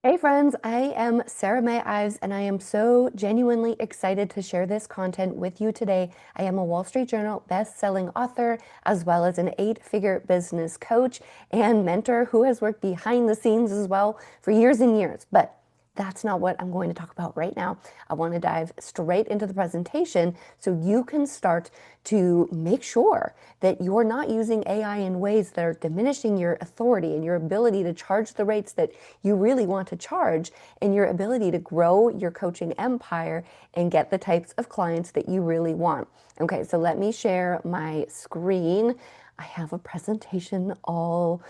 Hey friends, I am Sarah May Ives, and I am so genuinely excited to share this content with you today. I am a Wall Street Journal best-selling author, as well as an eight-figure business coach and mentor who has worked behind the scenes as well for years and years. But that's not what I'm going to talk about right now. I want to dive straight into the presentation so you can start to make sure that you're not using AI in ways that are diminishing your authority and your ability to charge the rates that you really want to charge and your ability to grow your coaching empire and get the types of clients that you really want. Okay, so let me share my screen. I have a presentation all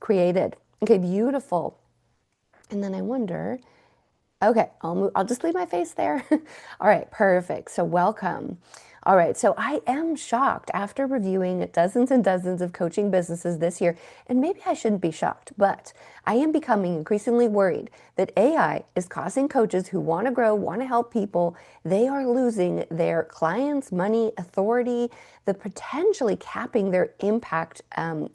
created. Okay, beautiful. And then I wonder, okay, I'll just leave my face there. All right, perfect. So welcome. All right, so I am shocked after reviewing dozens and dozens of coaching businesses this year, and maybe I shouldn't be shocked, but I am becoming increasingly worried that AI is causing coaches who want to grow, want to help people, they are losing their clients, money, authority, the potentially capping their impact,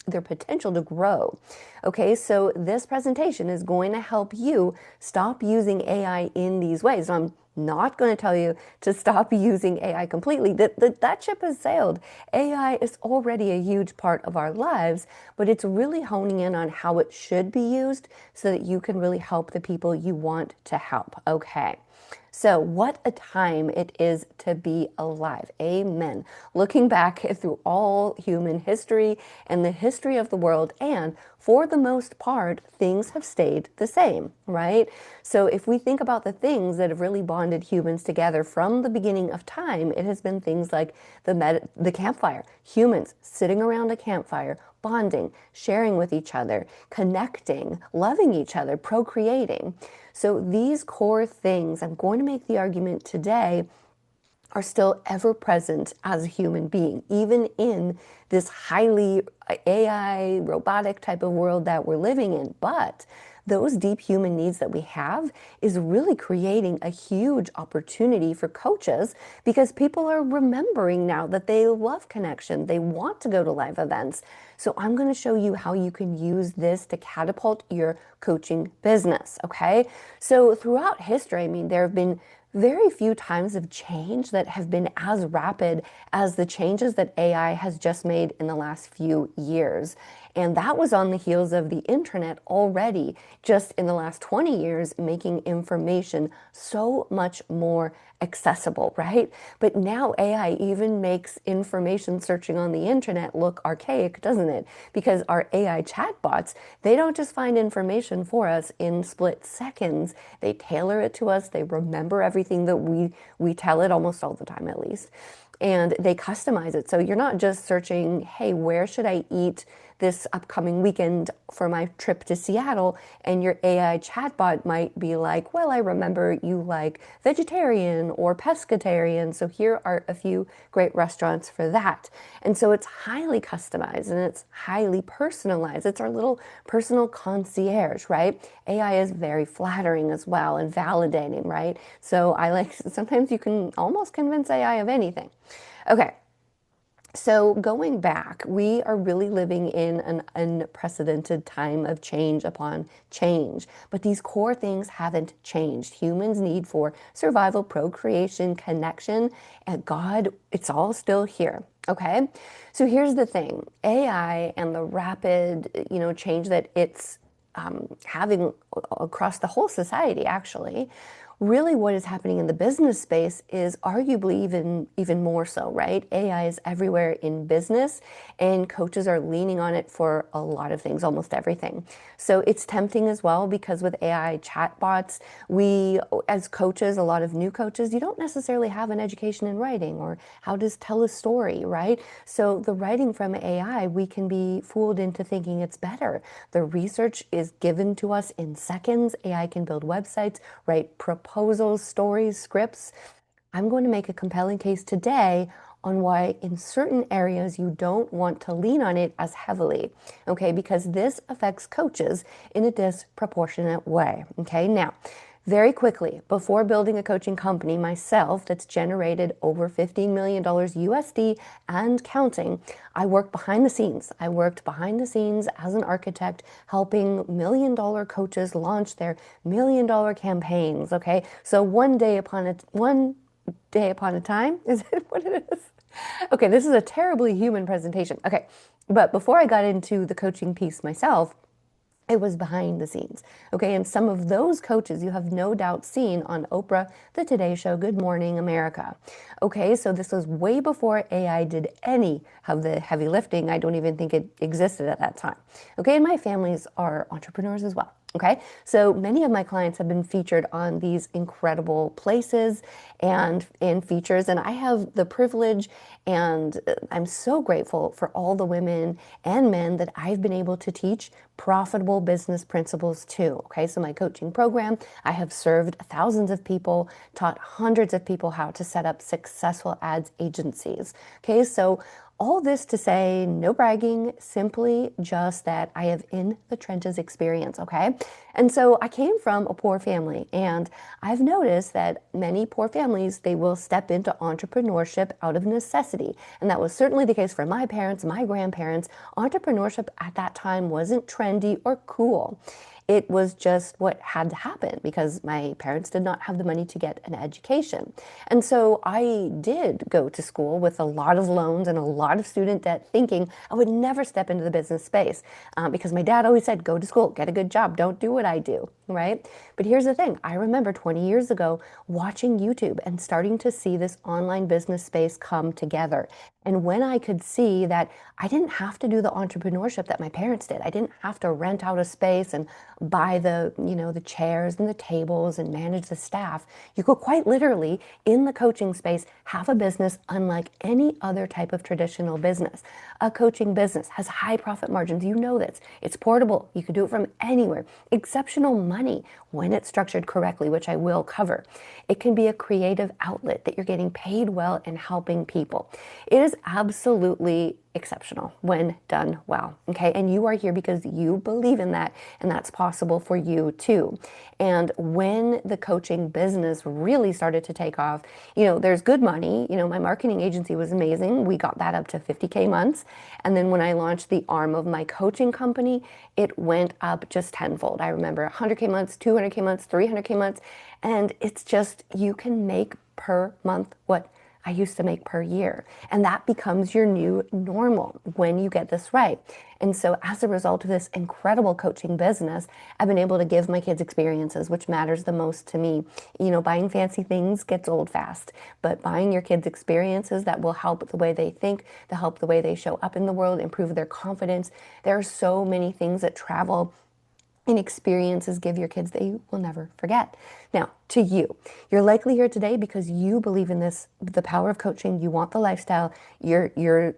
their potential to grow. Okay, so this presentation is going to help you stop using AI in these ways. So I'm not going to tell you to stop using AI completely. That ship has sailed. AI is already a huge part of our lives, but it's really honing in on how it should be used so that you can really help the people you want to help. Okay. So, what a time it is to be alive. Amen. Looking back through all human history and the history of the world, and for the most part, things have stayed the same, right? So, if we think about the things that have really bonded humans together from the beginning of time, it has been things like the campfire, humans sitting around a campfire, bonding, sharing with each other, connecting, loving each other, procreating. So these core things, I'm going to make the argument today, are still ever present as a human being, even in this highly AI, robotic type of world that we're living in. But those deep human needs that we have is really creating a huge opportunity for coaches because people are remembering now that they love connection. They want to go to live events. So I'm going to show you how you can use this to catapult your coaching business. Okay. So throughout history, I mean, there have been very few times of change that have been as rapid as the changes that AI has just made in the last few years. And that was on the heels of the internet already, just in the last 20 years, making information so much more accessible, right? But now AI even makes information searching on the internet look archaic, doesn't it? Because our AI chatbots, they don't just find information for us in split seconds. They tailor it to us. They remember everything that we tell it almost all the time, at least. And they customize it. So you're not just searching, hey, where should I eat this upcoming weekend for my trip to Seattle? And your AI chatbot might be like, well, I remember you like vegetarian or pescatarian. So here are a few great restaurants for that. And so it's highly customized and it's highly personalized. It's our little personal concierge, right? AI is very flattering as well and validating, right? So I like, sometimes you can almost convince AI of anything. Okay, so going back, we are really living in an unprecedented time of change upon change. But these core things haven't changed. Humans' need for survival, procreation, connection, and God, it's all still here. Okay? So here's the thing. AI and the rapid, change that it's having across the whole society, actually, really what is happening in the business space is arguably even more so, right? AI is everywhere in business and coaches are leaning on it for a lot of things, almost everything. So it's tempting as well because with AI chatbots, we as coaches, a lot of new coaches, you don't necessarily have an education in writing or how to tell a story, right? So the writing from AI, we can be fooled into thinking it's better. The research is given to us in seconds. AI can build websites, write proposals, stories, scripts. I'm going to make a compelling case today on why in certain areas you don't want to lean on it as heavily, okay? Because this affects coaches in a disproportionate way, okay? Now, very quickly, before building a coaching company myself that's generated over $15 million USD and counting, I worked behind the scenes. I worked behind the scenes as an architect, helping $1 million coaches launch their $1 million campaigns. Okay, so one day upon a time, is it what it is? Okay, this is a terribly human presentation. Okay, but before I got into the coaching piece myself, it was behind the scenes. Okay, and some of those coaches you have no doubt seen on Oprah, The Today Show, Good Morning America. Okay, so this was way before AI did any of the heavy lifting. I don't even think it existed at that time. Okay, and my families are entrepreneurs as well. Okay, so many of my clients have been featured on these incredible places and in features, and I have the privilege and I'm so grateful for all the women and men that I've been able to teach profitable business principles to. Okay, so my coaching program, I have served thousands of people, taught hundreds of people how to set up successful ads agencies. Okay, so all this to say, no bragging, simply just that I have in the trenches experience, okay? And so I came from a poor family, and I've noticed that many poor families, they will step into entrepreneurship out of necessity. And that was certainly the case for my parents, my grandparents. Entrepreneurship at that time wasn't trendy or cool. It was just what had to happen because my parents did not have the money to get an education. And so I did go to school with a lot of loans and a lot of student debt, thinking I would never step into the business space because my dad always said, go to school, get a good job, don't do what I do, right? But here's the thing. I remember 20 years ago watching YouTube and starting to see this online business space come together. And when I could see that I didn't have to do the entrepreneurship that my parents did, I didn't have to rent out a space and buy the chairs and the tables and manage the staff. You could quite literally, in the coaching space, have a business unlike any other type of traditional business. A coaching business has high profit margins. You know this. It's portable. You can do it from anywhere. Exceptional money when it's structured correctly, which I will cover. It can be a creative outlet that you're getting paid well and helping people. It is absolutely exceptional when done well, okay? And you are here because you believe in that, and that's possible for you too. And when the coaching business really started to take off, there's good money. My marketing agency was amazing. We got that up to 50K months. And then when I launched the arm of my coaching company, it went up just tenfold. I remember 100K months, 200K months, 300K months. And it's just, you can make per month what I used to make per year. And that becomes your new normal when you get this right. And so as a result of this incredible coaching business, I've been able to give my kids experiences, which matters the most to me. Buying fancy things gets old fast, but buying your kids experiences that will help the way they think, that help the way they show up in the world, improve their confidence. There are so many things that travel and experiences give your kids that you will never forget. Now, to you, you're likely here today because you believe in this, the power of coaching. You want the lifestyle. You're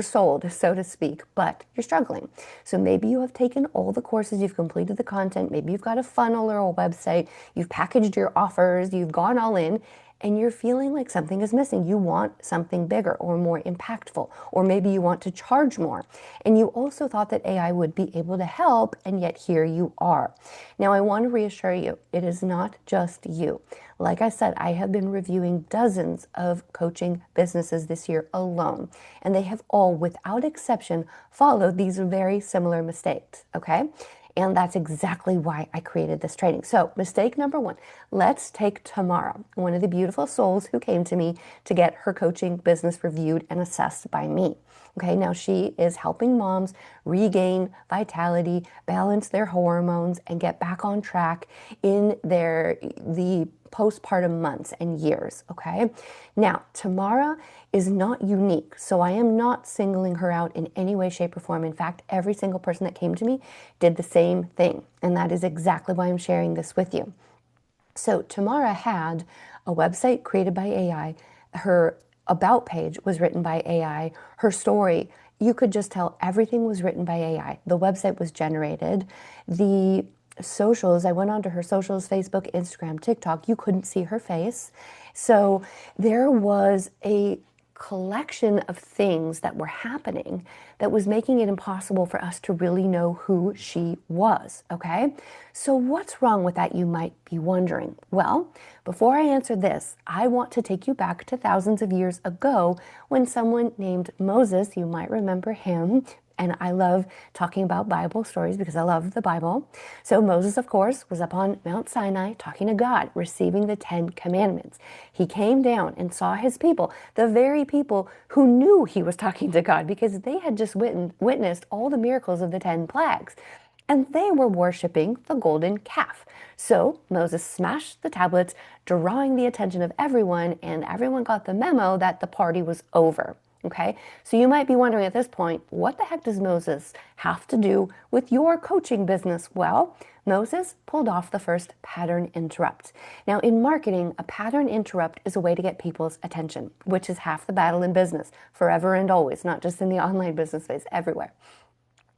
sold, so to speak, but you're struggling. So maybe you have taken all the courses, you've completed the content, maybe you've got a funnel or a website, you've packaged your offers, you've gone all in, and you're feeling like something is missing. You want something bigger or more impactful, or maybe you want to charge more. And you also thought that AI would be able to help, and yet here you are. Now, I want to reassure you, it is not just you. Like I said, I have been reviewing dozens of coaching businesses this year alone, and they have all, without exception, followed these very similar mistakes, okay? And that's exactly why I created this training. So mistake number one, let's take Tamara, one of the beautiful souls who came to me to get her coaching business reviewed and assessed by me. Okay, now she is helping moms regain vitality, balance their hormones, and get back on track in the postpartum months and years, okay? Now, Tamara is not unique, so I am not singling her out in any way, shape, or form. In fact, every single person that came to me did the same thing, and that is exactly why I'm sharing this with you. So Tamara had a website created by AI. Her about page was written by AI. Her story, you could just tell everything was written by AI. The website was generated. The socials, I went onto her socials, Facebook, Instagram, TikTok, you couldn't see her face. So there was a collection of things that were happening that was making it impossible for us to really know who she was, okay? So what's wrong with that, you might be wondering? Well, before I answer this, I want to take you back to thousands of years ago when someone named Moses, you might remember him, and I love talking about Bible stories because I love the Bible. So Moses, of course, was up on Mount Sinai talking to God, receiving the 10 Commandments. He came down and saw his people, the very people who knew he was talking to God because they had just witnessed all the miracles of the 10 plagues. And they were worshiping the golden calf. So Moses smashed the tablets, drawing the attention of everyone, and everyone got the memo that the party was over. Okay, so you might be wondering at this point, what the heck does Moses have to do with your coaching business? Well, Moses pulled off the first pattern interrupt. Now, in marketing, a pattern interrupt is a way to get people's attention, which is half the battle in business, forever and always, not just in the online business space, everywhere.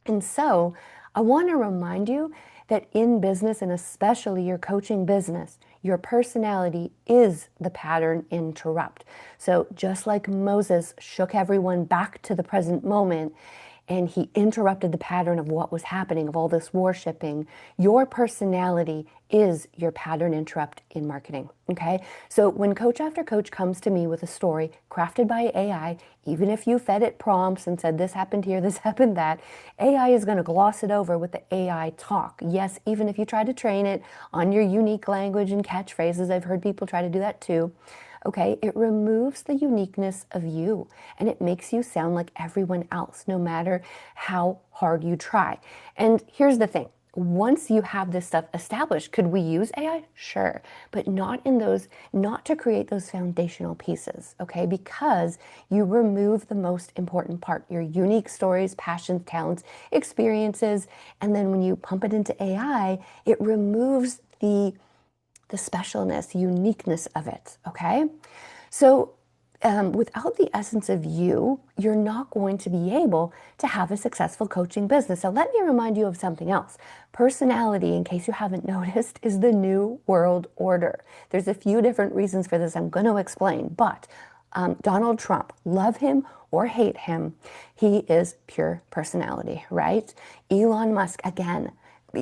And so I want to remind you that in business, and especially your coaching business, your personality is the pattern interrupt. So just like Moses shook everyone back to the present moment and he interrupted the pattern of what was happening, of all this worshiping, your personality is your pattern interrupt in marketing, okay? So when coach after coach comes to me with a story crafted by AI, even if you fed it prompts and said this happened here, this happened that, AI is going to gloss it over with the AI talk. Yes, even if you try to train it on your unique language and catchphrases, I've heard people try to do that too. Okay, it removes the uniqueness of you and it makes you sound like everyone else, no matter how hard you try. And here's the thing. Once you have this stuff established, could we use AI? Sure, but not to create those foundational pieces, okay? Because you remove the most important part, your unique stories, passions, talents, experiences, and then when you pump it into AI, it removes the specialness, the uniqueness of it, okay? So without the essence of you, you're not going to be able to have a successful coaching business. So let me remind you of something else. Personality, in case you haven't noticed, is the new world order. There's a few different reasons for this I'm going to explain, but Donald Trump, love him or hate him, he is pure personality, right? Elon Musk, again,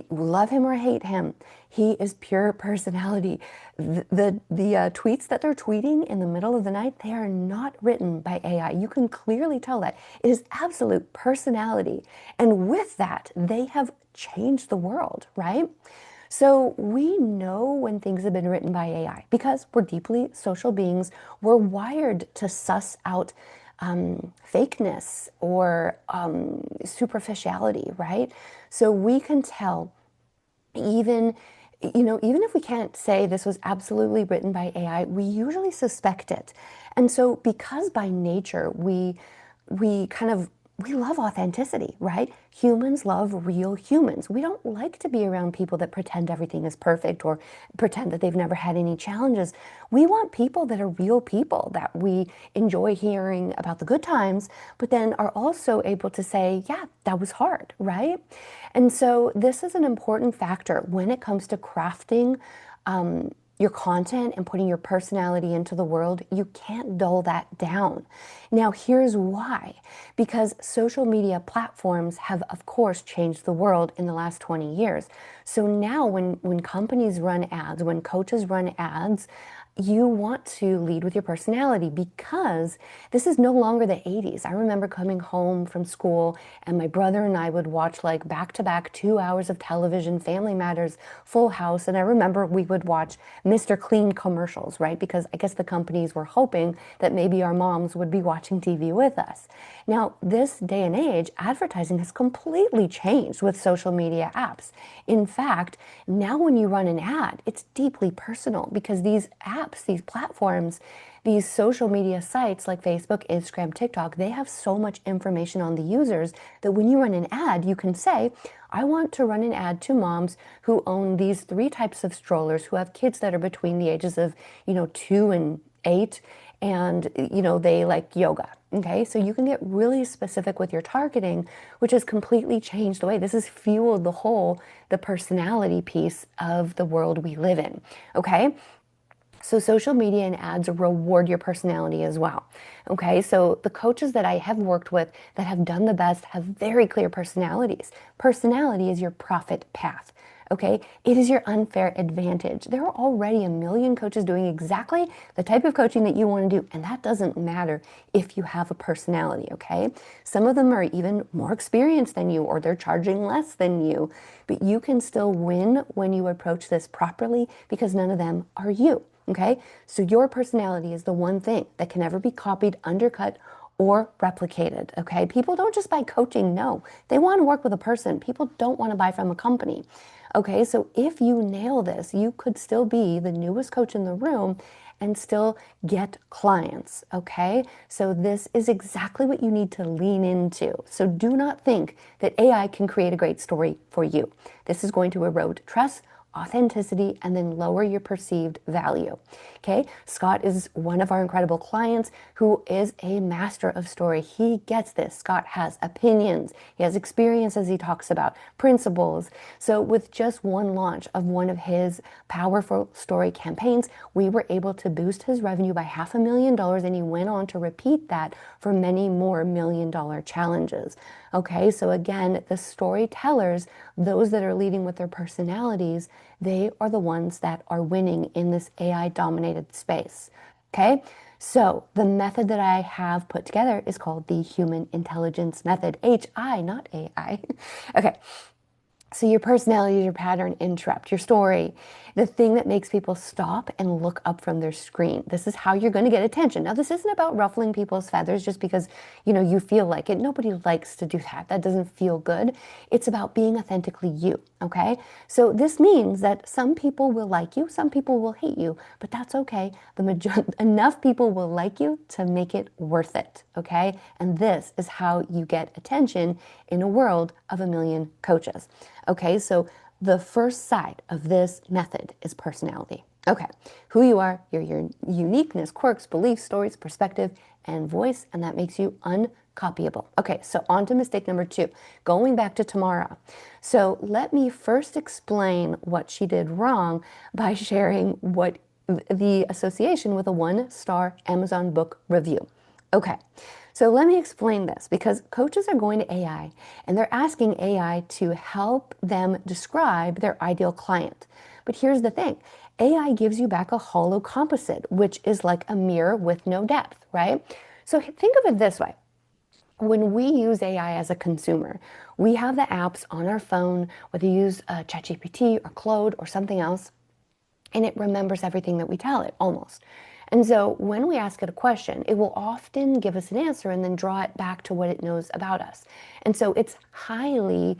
love him or hate him, he is pure personality. The tweets that they're tweeting in the middle of the night, they are not written by AI. You can clearly tell that. It is absolute personality. And with that, they have changed the world, right? So we know when things have been written by AI because we're deeply social beings. We're wired to suss out fakeness or superficiality, right? So we can tell even if we can't say this was absolutely written by AI, we usually suspect it. And so because by nature we love authenticity, right? Humans love real humans. We don't like to be around people that pretend everything is perfect or pretend that they've never had any challenges. We want people that are real people, that we enjoy hearing about the good times, but then are also able to say, yeah, that was hard, right? And so this is an important factor when it comes to crafting your content and putting your personality into the world. You can't dull that down. Now, here's why. Because social media platforms have, of course, changed the world in the last 20 years. So now when companies run ads, when coaches run ads, you want to lead with your personality because this is no longer the 80s. I remember coming home from school and my brother and I would watch like back-to-back 2 hours of television, Family Matters, Full House, and I remember we would watch Mr. Clean commercials, right? Because I guess the companies were hoping that maybe our moms would be watching TV with us. Now, this day and age, advertising has completely changed with social media apps. In fact, now when you run an ad, it's deeply personal because these apps, these platforms, these social media sites like Facebook, Instagram, TikTok, they have so much information on the users that when you run an ad, you can say, I want to run an ad to moms who own these 3 types of strollers, who have kids that are between the ages of, 2 and 8, and, they like yoga. Okay, so you can get really specific with your targeting, which has completely changed the way. This has fueled the personality piece of the world we live in. Okay. So social media and ads reward your personality as well. Okay, so the coaches that I have worked with that have done the best have very clear personalities. Personality is your profit path. Okay, it is your unfair advantage. There are already a million coaches doing exactly the type of coaching that you want to do, and that doesn't matter if you have a personality. Okay, some of them are even more experienced than you, or they're charging less than you, but you can still win when you approach this properly because none of them are you. Okay, so your personality is the one thing that can never be copied, undercut, or replicated. Okay, people don't just buy coaching, no, they want to work with a person. People don't want to buy from a company. Okay, so if you nail this, you could still be the newest coach in the room and still get clients. Okay, so this is exactly what you need to lean into. So do not think that AI can create a great story for you. This is going to erode trust, authenticity, and then lower your perceived value. Okay, Scott is one of our incredible clients who is a master of story. He gets this. Scott has opinions, he has experience, as he talks about, principles. So with just one launch of one of his powerful story campaigns, we were able to boost his revenue by $500,000, and he went on to repeat that for many more $1 million challenges. Okay, so again, the storytellers, those that are leading with their personalities, they are the ones that are winning in this AI dominated space. Okay, so the method that I have put together is called the Human Intelligence Method, HI, not AI. Okay, so your personality is your pattern interrupt, your story, the thing that makes people stop and look up from their screen. This is how you're going to get attention. Now, this isn't about ruffling people's feathers just because, you feel like it. Nobody likes to do that. That doesn't feel good. It's about being authentically you, okay? So this means that some people will like you, some people will hate you, but that's okay. Enough people will like you to make it worth it, okay? And this is how you get attention in a world of a million coaches. Okay, so the first side of this method is personality. Okay, who you are, your uniqueness, quirks, beliefs, stories, perspective, and voice, and that makes you uncopyable. Okay, so on to mistake number 2, going back to Tamara. So let me first explain what she did wrong by sharing what the association with a 1-star Amazon book review. Okay, so let me explain this because coaches are going to AI and they're asking AI to help them describe their ideal client. But here's the thing, AI gives you back a hollow composite, which is like a mirror with no depth, right? So think of it this way. When we use AI as a consumer, we have the apps on our phone, whether you use ChatGPT or Claude or something else, and it remembers everything that we tell it, almost. And so when we ask it a question, it will often give us an answer and then draw it back to what it knows about us. And so it's highly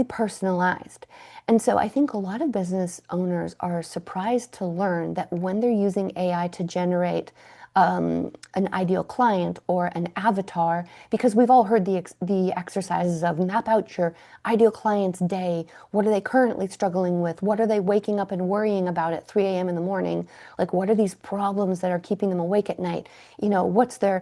personalized. And so I think a lot of business owners are surprised to learn that when they're using AI to generate an ideal client or an avatar, because we've all heard the exercises of map out your ideal client's day. What are they currently struggling with? What are they waking up and worrying about at 3 a.m. in the morning? Like, what are these problems that are keeping them awake at night? What's the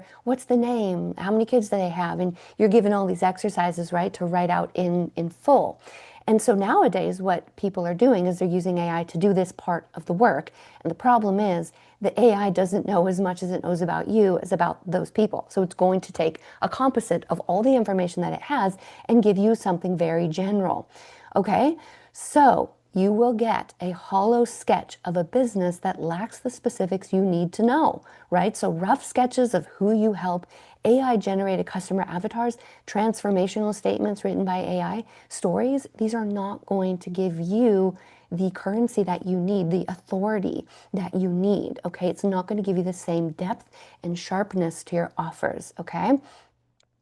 name? How many kids do they have? And you're given all these exercises, right, to write out in full. And so nowadays, what people are doing is they're using AI to do this part of the work. And the problem is the AI doesn't know as much as it knows about you as about those people. So it's going to take a composite of all the information that it has and give you something very general. Okay? So you will get a hollow sketch of a business that lacks the specifics you need to know, right? So rough sketches of who you help, AI-generated customer avatars, transformational statements written by AI, stories, these are not going to give you the currency that you need, the authority that you need, okay? It's not going to give you the same depth and sharpness to your offers, okay?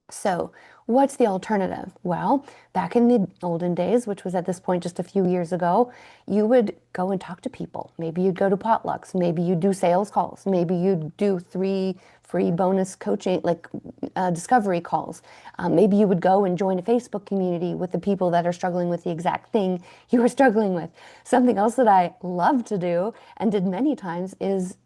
So what's the alternative? Well, back in the olden days, which was at this point just a few years ago, you would go and talk to people. Maybe you'd go to potlucks. Maybe you'd do sales calls. Maybe you'd do 3 free bonus coaching, discovery calls. Maybe you would go and join a Facebook community with the people that are struggling with the exact thing you were struggling with. Something else that I love to do and did many times is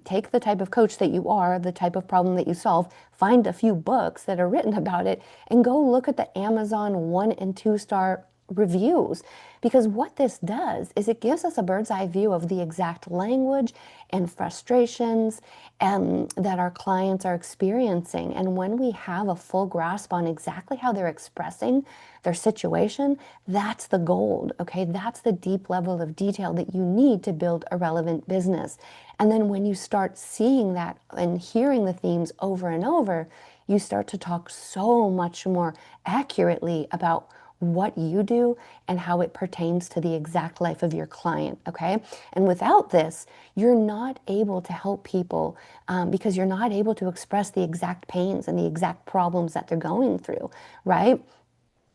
take the type of coach that you are, the type of problem that you solve, find a few books that are written about it, and go look at the Amazon 1- and 2-star reviews, because what this does is it gives us a bird's eye view of the exact language and frustrations that our clients are experiencing. And when we have a full grasp on exactly how they're expressing their situation, that's the gold, okay? That's the deep level of detail that you need to build a relevant business. And then when you start seeing that and hearing the themes over and over, you start to talk so much more accurately about what you do and how it pertains to the exact life of your client, okay? And without this, you're not able to help people because you're not able to express the exact pains and the exact problems that they're going through, right?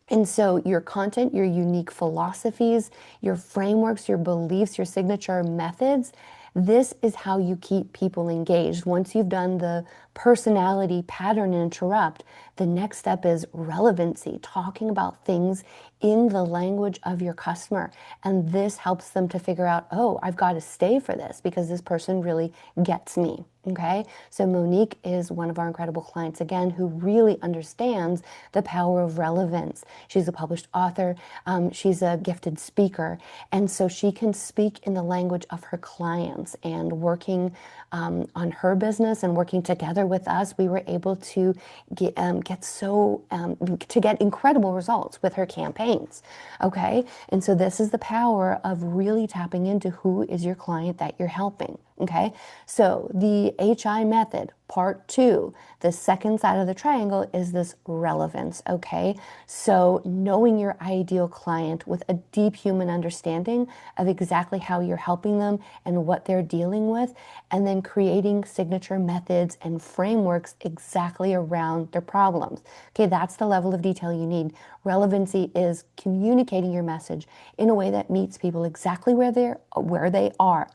And so your content, your unique philosophies, your frameworks, your beliefs, your signature methods, this is how you keep people engaged. Once you've done the personality pattern and interrupt, the next step is relevancy, talking about things in the language of your customer. And this helps them to figure out, oh, I've got to stay for this because this person really gets me. Okay, so Monique is one of our incredible clients, again, who really understands the power of relevance. She's a published author, she's a gifted speaker, and so she can speak in the language of her clients. And working on her business and working together with us, we were able to get incredible results with her campaigns. Okay, and so this is the power of really tapping into who is your client that you're helping. Okay, so the HI method, part 2, the second side of the triangle is this relevance. Okay, so knowing your ideal client with a deep human understanding of exactly how you're helping them and what they're dealing with, and then creating signature methods and frameworks exactly around their problems. Okay, that's the level of detail you need. Relevancy is communicating your message in a way that meets people exactly where they are.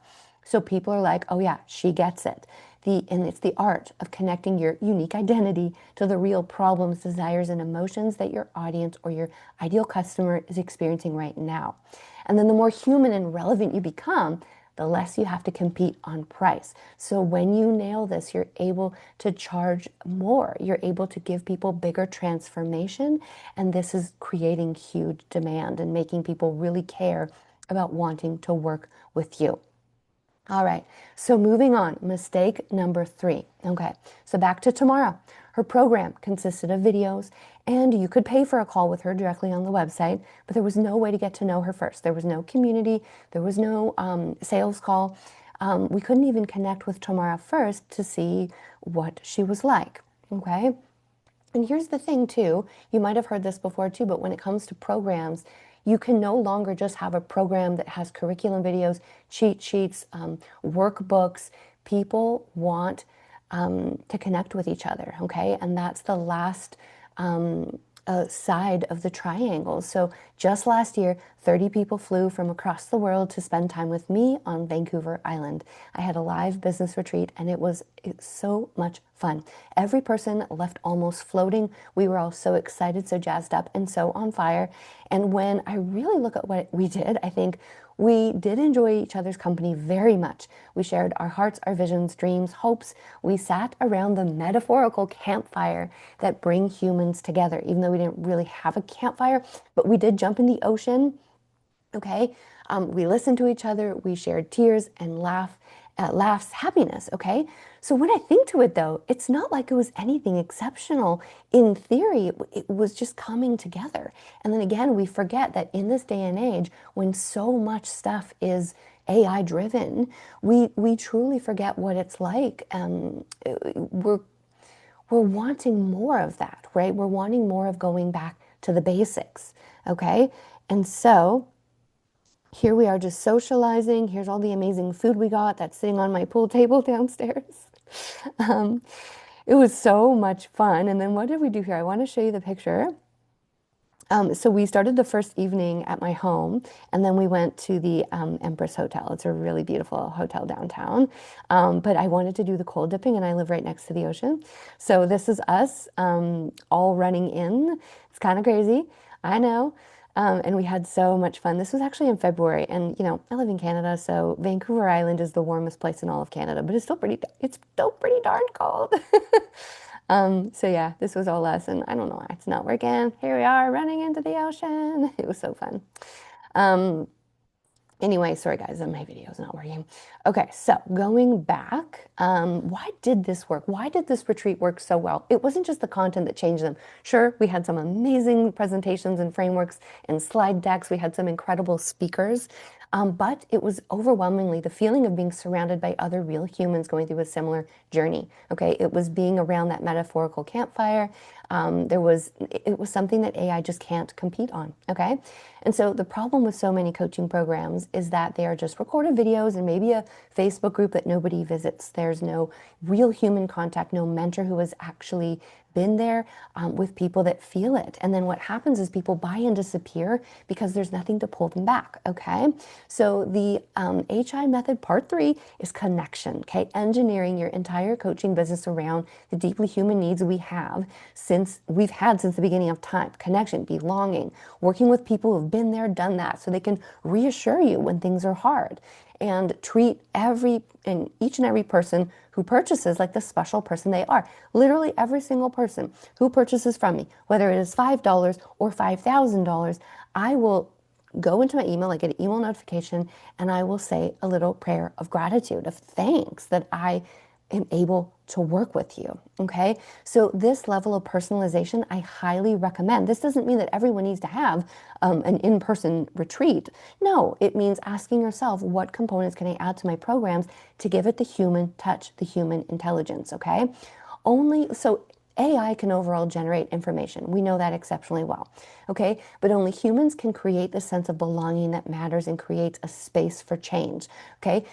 So people are like, oh yeah, she gets it. And it's the art of connecting your unique identity to the real problems, desires, and emotions that your audience or your ideal customer is experiencing right now. And then the more human and relevant you become, the less you have to compete on price. So when you nail this, you're able to charge more. You're able to give people bigger transformation. And this is creating huge demand and making people really care about wanting to work with you. All right, so moving on, mistake number 3. Okay, so back to Tamara. Her program consisted of videos, and you could pay for a call with her directly on the website, but there was no way to get to know her first. There was no community, there was no sales call. We couldn't even connect with Tamara first to see what she was like, okay? And here's the thing too, you might have heard this before too, but when it comes to programs, you can no longer just have a program that has curriculum videos, cheat sheets, workbooks. People want to connect with each other, okay? And that's the last side of the triangle. So just last year, 30 people flew from across the world to spend time with me on Vancouver Island. I had a live business retreat and it's so much fun. Every person left almost floating. We were all so excited, so jazzed up, and so on fire. And when I really look at what we did, I think we did enjoy each other's company very much. We shared our hearts, our visions, dreams, hopes. We sat around the metaphorical campfire that bring humans together, even though we didn't really have a campfire, but we did jump in the ocean, okay? We listened to each other, we shared tears and laughs, happiness, okay? So when I think to it though, it's not like it was anything exceptional. In theory, it was just coming together. And then again, we forget that in this day and age, when so much stuff is AI driven, we truly forget what it's like. We're wanting more of that, right? We're wanting more of going back to the basics, okay? And so here we are just socializing. Here's all the amazing food we got that's sitting on my pool table downstairs. It was so much fun. And then what did we do here? I want to show you the picture. So we started the first evening at my home, and then we went to the Empress Hotel. It's a really beautiful hotel downtown. But I wanted to do the cold dipping, and I live right next to the ocean. So this is us all running in. It's kind of crazy, I know. And we had so much fun. This was actually in February, and you know, I live in Canada, so Vancouver Island is the warmest place in all of Canada, but it's still pretty darn cold. So yeah, this was all us, and I don't know why it's not working. Here we are running into the ocean. It was so fun. Um, Anyway, sorry guys, my video is not working. Okay, so going back, why did this work? Why did this retreat work so well? It wasn't just the content that changed them. Sure, we had some amazing presentations and frameworks and slide decks. We had some incredible speakers. But it was overwhelmingly the feeling of being surrounded by other real humans going through a similar journey. Okay, it was being around that metaphorical campfire. It was something that AI just can't compete on. Okay, and so the problem with so many coaching programs is that they are just recorded videos and maybe a Facebook group that nobody visits. There's no real human contact, no mentor who has actually been there with people that feel it. And then what happens is people buy and disappear because there's nothing to pull them back, okay? So the HI method part 3 is connection, okay? Engineering your entire coaching business around the deeply human needs we've had since the beginning of time. Connection, belonging, working with people who've been there, done that, so they can reassure you when things are hard, and treat each and every person who purchases like the special person they are. Literally every single person who purchases from me, whether it is $5 or $5,000, I will go into my email, I get an email notification, and I will say a little prayer of gratitude, of thanks that I am able to work with you, okay? So this level of personalization, I highly recommend. This doesn't mean that everyone needs to have an in-person retreat. No, it means asking yourself, what components can I add to my programs to give it the human touch, the human intelligence, okay? So AI can overall generate information. We know that exceptionally well, okay? But only humans can create the sense of belonging that matters and creates a space for change, okay?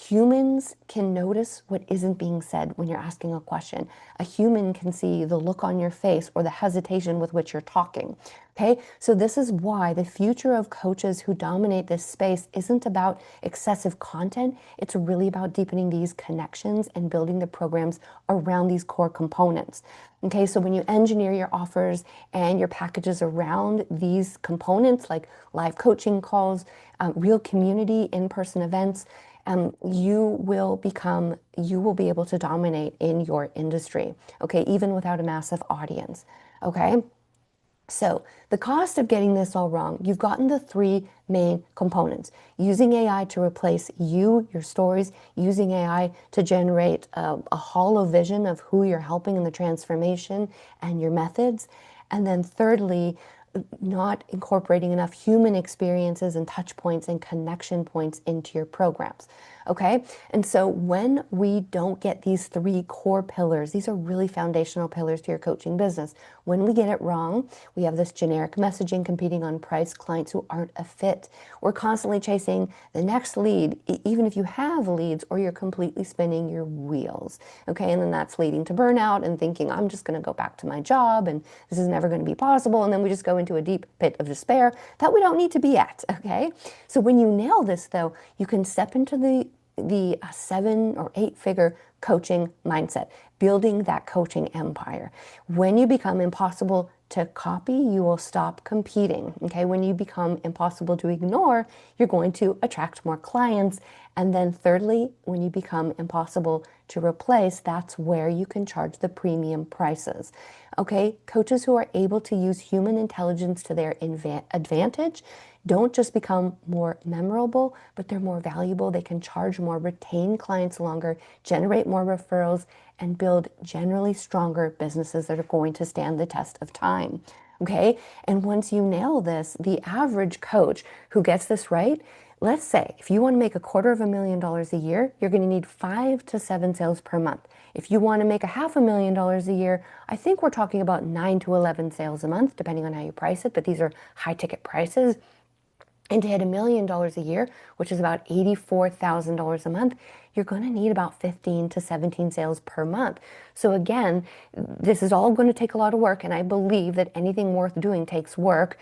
Humans can notice what isn't being said when you're asking a question. A human can see the look on your face or the hesitation with which you're talking, okay? So this is why the future of coaches who dominate this space isn't about excessive content. It's really about deepening these connections and building the programs around these core components. Okay, so when you engineer your offers and your packages around these components, like live coaching calls, real community, in-person events, you will be able to dominate in your industry, okay, even without a massive audience, okay? So the cost of getting this all wrong, you've gotten the 3 main components. Using AI to replace you, your stories, using AI to generate a hollow vision of who you're helping in the transformation and your methods. And then thirdly, not incorporating enough human experiences and touch points and connection points into your programs. Okay, and so when we don't get these 3 core pillars, these are really foundational pillars to your coaching business. When we get it wrong, we have this generic messaging competing on price, clients who aren't a fit. We're constantly chasing the next lead, even if you have leads, or you're completely spinning your wheels. Okay, and then that's leading to burnout and thinking, I'm just going to go back to my job and this is never going to be possible. And then we just go into a deep pit of despair that we don't need to be at. Okay, so when you nail this, though, you can step into the 7 or 8 figure coaching mindset, building that coaching empire. When you become impossible to copy, you will stop competing. Okay, when you become impossible to ignore, you're going to attract more clients. And then thirdly, when you become impossible to replace, that's where you can charge the premium prices. Okay, coaches who are able to use human intelligence to their advantage don't just become more memorable, but they're more valuable. They can charge more, retain clients longer, generate more referrals, and build generally stronger businesses that are going to stand the test of time. Okay, and once you nail this, the average coach who gets this right, let's say if you want to make $250,000 a year, you're going to need 5 to 7 sales per month. If you want to make $500,000 a year, I think we're talking about 9 to 11 sales a month, depending on how you price it, but these are high ticket prices. And to hit $1 million a year, which is about $84,000 a month, you're going to need about 15 to 17 sales per month. So again, this is all going to take a lot of work, and I believe that anything worth doing takes work.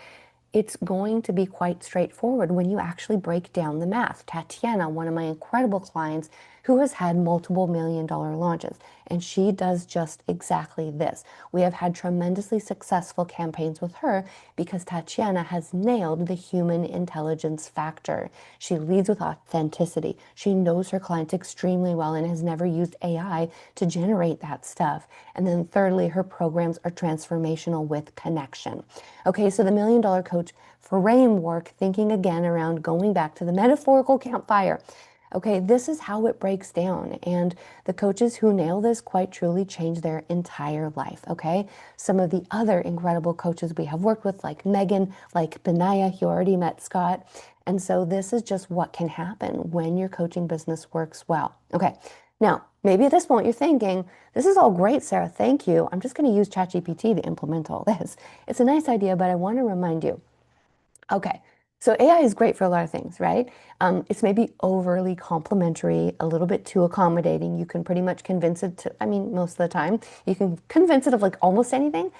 It's going to be quite straightforward when you actually break down the math. Tatiana, one of my incredible clients who has had multiple million-dollar launches. And she does just exactly this. We have had tremendously successful campaigns with her because Tatiana has nailed the human intelligence factor. She leads with authenticity. She knows her clients extremely well and has never used AI to generate that stuff. And then thirdly, her programs are transformational with connection. Okay, so the Million Dollar Coach framework, thinking again around going back to the metaphorical campfire. Okay, this is how it breaks down. And the coaches who nail this quite truly change their entire life. Okay, some of the other incredible coaches we have worked with, like Megan, like Benaya, you already met Scott. And so this is just what can happen when your coaching business works well. Okay, now maybe at this point you're thinking, this is all great, Sarah, thank you. I'm just going to use ChatGPT to implement all this. It's a nice idea, but I want to remind you. Okay, so AI is great for a lot of things, right? It's maybe overly complimentary, a little bit too accommodating. You can pretty much convince it to, I mean, most of the time, you can convince it of like almost anything.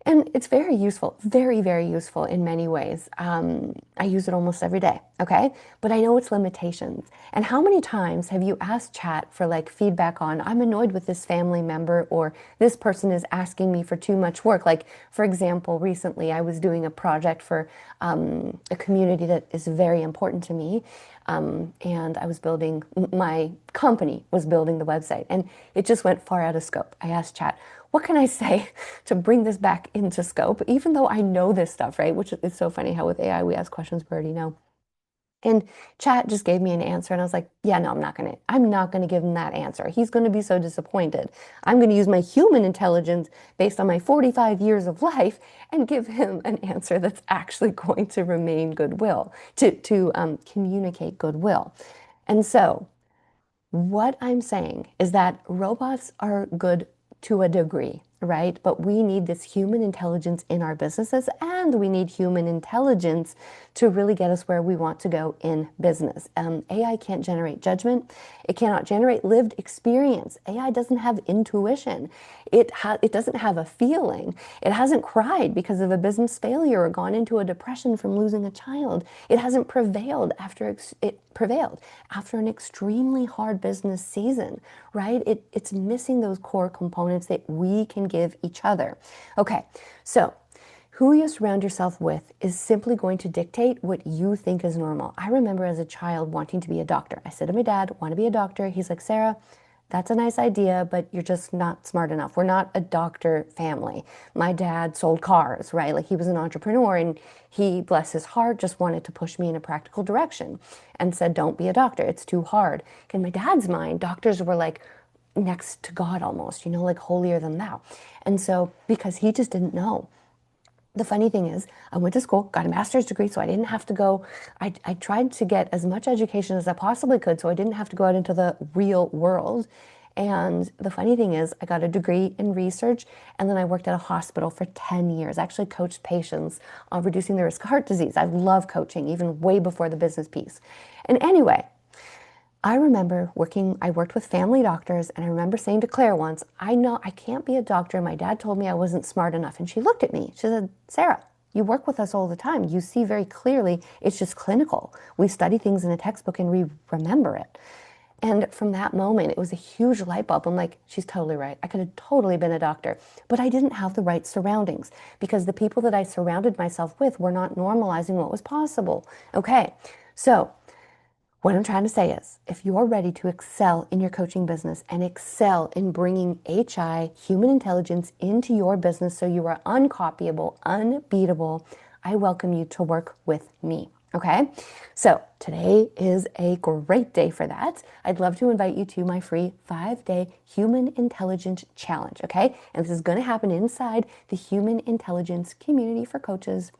And it's very useful, very, very useful in many ways. I use it almost every day, okay? But I know its limitations. And how many times have you asked chat for like feedback on, I'm annoyed with this family member, or this person is asking me for too much work? Like, for example, recently I was doing a project for a community that is very important to me. And I was building, my company was building the website, and it just went far out of scope. I asked chat, what can I say to bring this back into scope, even though I know this stuff, right? Which is so funny how with AI we ask questions we already know. And chat just gave me an answer, and I was like, yeah, no, I'm not gonna give him that answer. He's gonna be so disappointed. I'm gonna use my human intelligence based on my 45 years of life and give him an answer that's actually going to remain goodwill, to communicate goodwill. And so what I'm saying is that robots are good to a degree, right? But we need this human intelligence in our businesses, and we need human intelligence to really get us where we want to go in business. AI can't generate judgment. It cannot generate lived experience. AI doesn't have intuition. It doesn't have a feeling. It hasn't cried because of a business failure or gone into a depression from losing a child. It hasn't prevailed after an extremely hard business season, right? It's missing those core components that we can give each other. Okay, so who you surround yourself with is simply going to dictate what you think is normal. I remember as a child wanting to be a doctor. I said to my dad, want to be a doctor? He's like, Sarah, that's a nice idea, but you're just not smart enough. We're not a doctor family. My dad sold cars, right? Like he was an entrepreneur, and he, bless his heart, just wanted to push me in a practical direction and said, don't be a doctor. It's too hard. In my dad's mind, doctors were like next to God almost, like holier than thou. And so because he just didn't know. The funny thing is, I went to school, got a master's degree, so I didn't have to go. I tried to get as much education as I possibly could so I didn't have to go out into the real world. And the funny thing is, I got a degree in research, and then I worked at a hospital for 10 years. I actually coached patients on reducing the risk of heart disease. I love coaching, even way before the business piece. And anyway, I worked with family doctors, and I remember saying to Claire once, I know I can't be a doctor. My dad told me I wasn't smart enough. And she looked at me. She said, Sarah, you work with us all the time. You see very clearly it's just clinical. We study things in a textbook and we remember it. And from that moment, it was a huge light bulb. I'm like, she's totally right. I could have totally been a doctor, but I didn't have the right surroundings because the people that I surrounded myself with were not normalizing what was possible. Okay, so what I'm trying to say is, if you're ready to excel in your coaching business and excel in bringing HI, human intelligence, into your business so you are uncopyable, unbeatable, I welcome you to work with me. Okay, so today is a great day for that. I'd love to invite you to my free 5-day Human Intelligence Challenge. Okay, and this is going to happen inside the Human Intelligence Community for Coaches.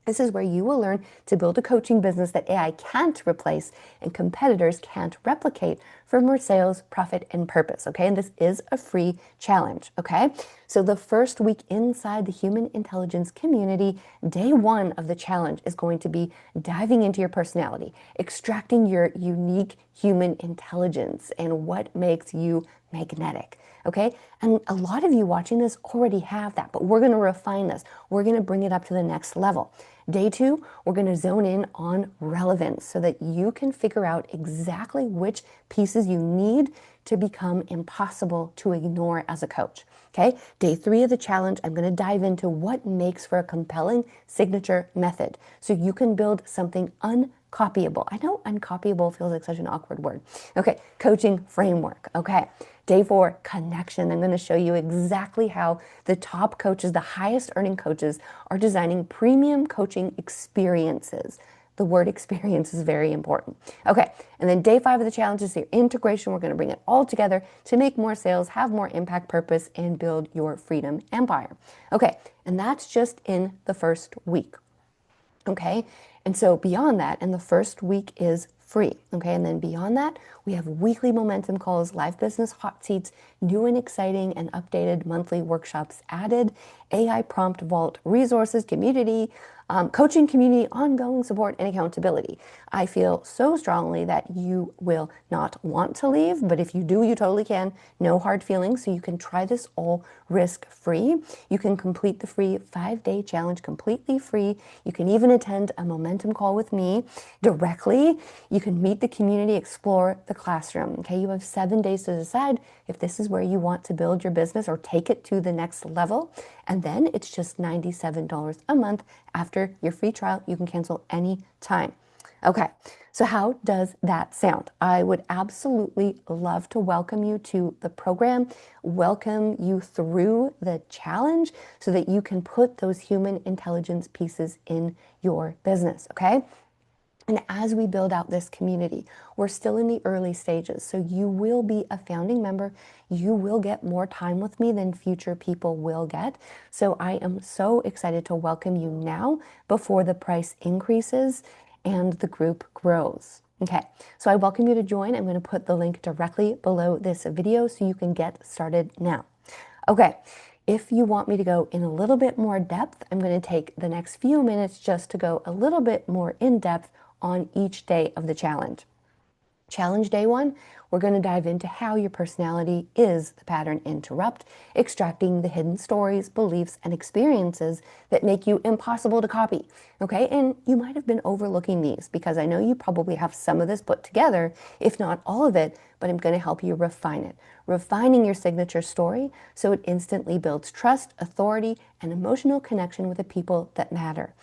This is where you will learn to build a coaching business that AI can't replace and competitors can't replicate for more sales, profit, and purpose, okay? And this is a free challenge, okay? So the first week inside the Human Intelligence Community, day 1 of the challenge is going to be diving into your personality, extracting your unique human intelligence and what makes you magnetic. Okay, and a lot of you watching this already have that, but we're going to refine this. We're going to bring it up to the next level. Day 2, we're going to zone in on relevance so that you can figure out exactly which pieces you need to become impossible to ignore as a coach. Okay, day 3 of the challenge, I'm going to dive into what makes for a compelling signature method so you can build something uncopyable. I know uncopyable feels like such an awkward word. Okay, coaching framework. Okay, day 4, connection. I'm going to show you exactly how the top coaches, the highest earning coaches, are designing premium coaching experiences. The word experience is very important. Okay, and then day 5 of the challenge is your integration. We're going to bring it all together to make more sales, have more impact, purpose, and build your freedom empire. Okay, and that's just in the first week. Okay, and so beyond that, and the first week is free. Okay, and then beyond that, we have weekly momentum calls, live business hot seats, new and exciting and updated monthly workshops added, AI prompt vault resources, community, coaching community, ongoing support, and accountability. I feel so strongly that you will not want to leave, but if you do, you totally can. No hard feelings, so you can try this all risk-free. You can complete the free 5-day challenge completely free. You can even attend a momentum call with me directly. You can meet the community, explore the classroom. Okay, you have 7 days to decide if this is where you want to build your business or take it to the next level. And then it's just $97 a month. After your free trial, you can cancel any time. Okay, so how does that sound? I would absolutely love to welcome you to the program, welcome you through the challenge so that you can put those human intelligence pieces in your business, okay? And as we build out this community, we're still in the early stages. So you will be a founding member. You will get more time with me than future people will get. So I am so excited to welcome you now before the price increases and the group grows. Okay, so I welcome you to join. I'm going to put the link directly below this video so you can get started now. Okay. If you want me to go in a little bit more depth, I'm going to take the next few minutes just to go a little bit more in depth on each day of the challenge. Challenge day 1, we're going to dive into how your personality is the pattern interrupt, extracting the hidden stories, beliefs, and experiences that make you impossible to copy. Okay, and you might have been overlooking these because I know you probably have some of this put together, if not all of it, but I'm going to help you refine it. Refining your signature story so it instantly builds trust, authority, and emotional connection with the people that matter.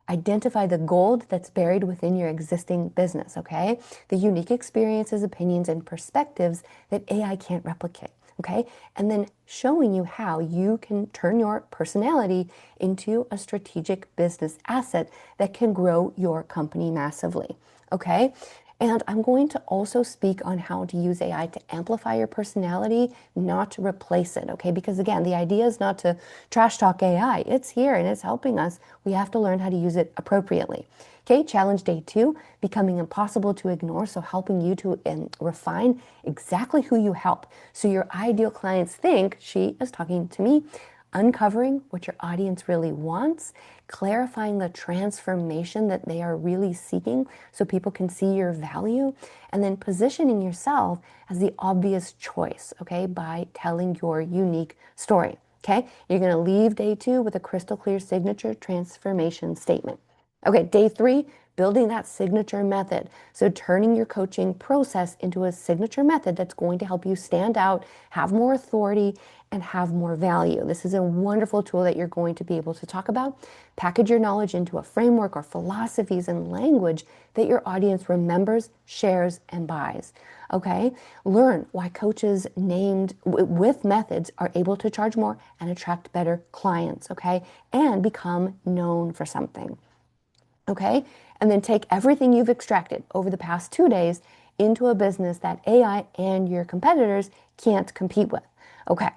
Identify the gold that's buried within your existing business, okay? The unique experiences, opinions, and perspectives that AI can't replicate, okay? And then showing you how you can turn your personality into a strategic business asset that can grow your company massively, okay? And I'm going to also speak on how to use AI to amplify your personality, not to replace it, okay? Because again, the idea is not to trash talk AI. It's here and it's helping us. We have to learn how to use it appropriately. Okay, challenge day 2, becoming impossible to ignore. So helping you to refine exactly who you help. So your ideal clients think she is talking to me. Uncovering what your audience really wants, clarifying the transformation that they are really seeking so people can see your value, and then positioning yourself as the obvious choice, okay, by telling your unique story, okay? You're going to leave day 2 with a crystal clear signature transformation statement. Okay, day 3, building that signature method. So turning your coaching process into a signature method that's going to help you stand out, have more authority, and have more value. This is a wonderful tool that you're going to be able to talk about. Package your knowledge into a framework or philosophies and language that your audience remembers, shares, and buys. Okay? Learn why coaches named with methods are able to charge more and attract better clients, okay? And become known for something. Okay? And then take everything you've extracted over the past 2 days into a business that AI and your competitors can't compete with. Okay.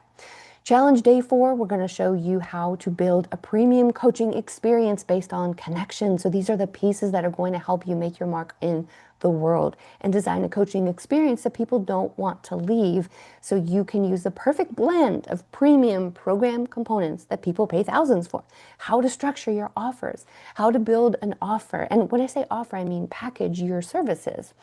Challenge day 4, we're going to show you how to build a premium coaching experience based on connection. So these are the pieces that are going to help you make your mark in the world and design a coaching experience that people don't want to leave. So you can use the perfect blend of premium program components that people pay thousands for, how to structure your offers, how to build an offer. And when I say offer, I mean package your services.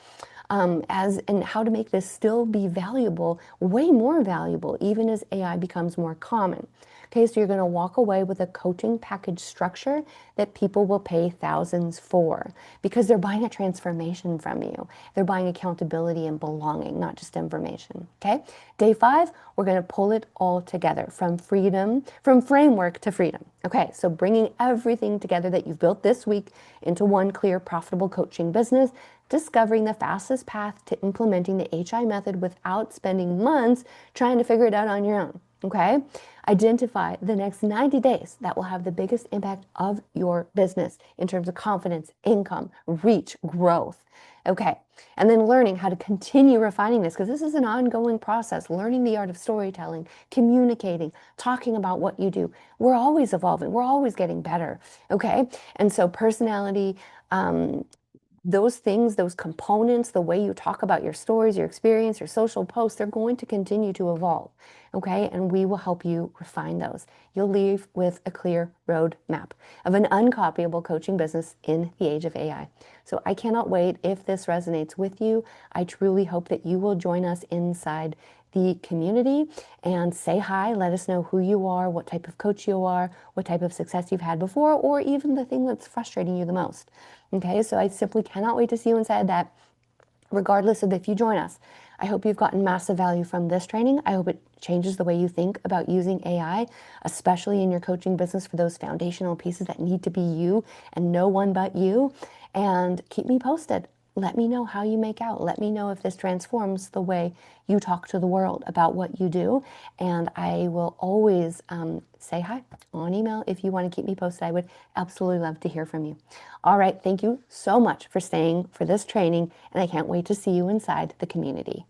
and how to make this still be valuable, way more valuable, even as AI becomes more common. Okay, so you're going to walk away with a coaching package structure that people will pay thousands for because they're buying a transformation from you. They're buying accountability and belonging, not just information. Okay, day 5, we're going to pull it all together from framework to freedom. Okay, so bringing everything together that you've built this week into one clear, profitable coaching business, discovering the fastest path to implementing the HI method without spending months trying to figure it out on your own. Okay, identify the next 90 days that will have the biggest impact of your business in terms of confidence, income, reach, growth. Okay, and then learning how to continue refining this, because this is an ongoing process, learning the art of storytelling, communicating, talking about what you do. We're always evolving, we're always getting better. Okay, and so personality, those things, those components, the way you talk about your stories, your experience, your social posts, they're going to continue to evolve, okay? And we will help you refine those. You'll leave with a clear roadmap of an uncopyable coaching business in the age of AI. So I cannot wait. If this resonates with you, I truly hope that you will join us inside the community and say hi. Let us know who you are, what type of coach you are, what type of success you've had before, or even the thing that's frustrating you the most. Okay, so I simply cannot wait to see you inside that, regardless of if you join us. I hope you've gotten massive value from this training. I hope it changes the way you think about using AI, especially in your coaching business for those foundational pieces that need to be you and no one but you. And keep me posted. Let me know how you make out. Let me know if this transforms the way you talk to the world about what you do. And I will always say hi on email if you want to keep me posted. I would absolutely love to hear from you. All right, thank you so much for staying for this training, and I can't wait to see you inside the community.